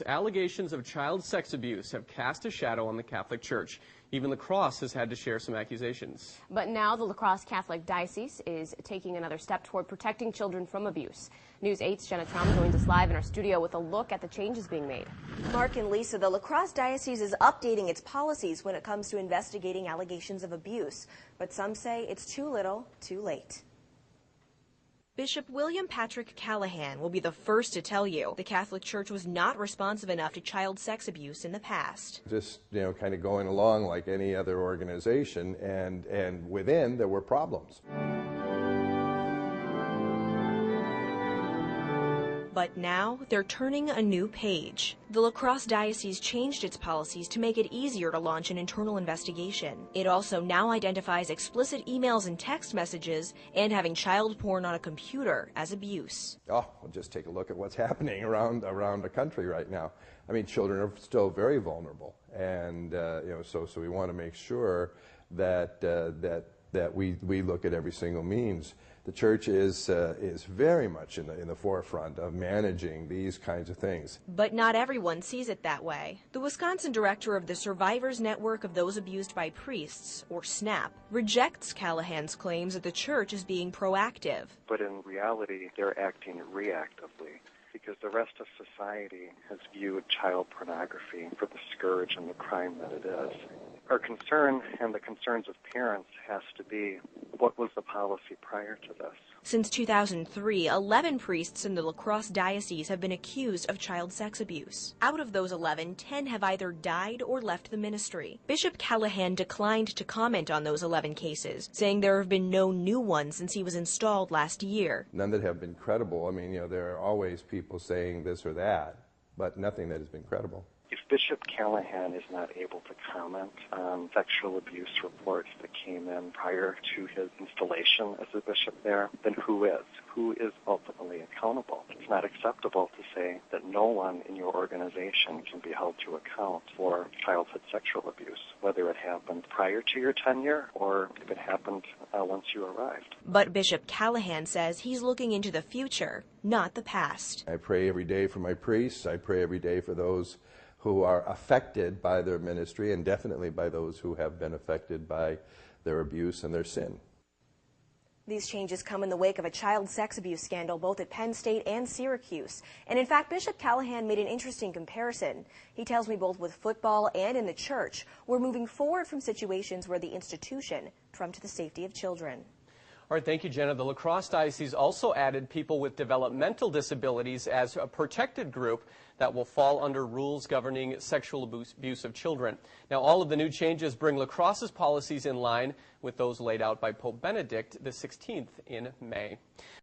Allegations of child sex abuse have cast a shadow on the Catholic Church. Even La Crosse has had to share some accusations. But now the La Crosse Catholic Diocese is taking another step toward protecting children from abuse. News 8's Jenna Traum joins us live in our studio with a look at the changes being made. Mark and Lisa, the La Crosse Diocese is updating its policies when it comes to investigating allegations of abuse. But some say it's too little, too late. Bishop William Patrick Callahan will be the first to tell you the Catholic Church was not responsive enough to child sex abuse in the past. Just, kind of going along like any other organization, and within there were problems. But now they're turning a new page. The La Crosse Diocese changed its policies to make it easier to launch an internal investigation. It also now identifies explicit emails and text messages and having child porn on a computer as abuse. Oh, well, just take a look at what's happening around the country right now. I mean, children are still very vulnerable, and so we want to make sure that we look at every single means. The Church is very much in the forefront of managing these kinds of things. But not everyone sees it that way. The Wisconsin director of the Survivors Network of Those Abused by Priests, or SNAP, rejects Callahan's claims that the Church is being proactive. But in reality, they're acting reactively, because the rest of society has viewed child pornography for the scourge and the crime that it is. Our concern, and the concerns of parents, has to be, what was the policy prior to this? Since 2003, 11 priests in the La Crosse Diocese have been accused of child sex abuse. Out of those 11, 10 have either died or left the ministry. Bishop Callahan declined to comment on those 11 cases, saying there have been no new ones since he was installed last year. None that have been credible. I mean, there are always people saying this or that, but nothing that has been credible. If Bishop Callahan is not able to comment on sexual abuse reports that came in prior to his installation as a bishop there, then who is? Who is ultimately accountable? It's not acceptable to say that no one in your organization can be held to account for childhood sexual abuse, whether it happened prior to your tenure or if it happened once you arrived. But Bishop Callahan says he's looking into the future, not the past. I pray every day for my priests. I pray every day for those who are affected by their ministry, and definitely by those who have been affected by their abuse and their sin. These changes come in the wake of a child sex abuse scandal both at Penn State and Syracuse. And in fact, Bishop Callahan made an interesting comparison. He tells me both with football and in the church, we're moving forward from situations where the institution trumped the safety of children. All right, thank you, Jenna. The La Crosse Diocese also added people with developmental disabilities as a protected group that will fall under rules governing sexual abuse of children. Now, all of the new changes bring La Crosse's policies in line with those laid out by Pope Benedict XVI in May.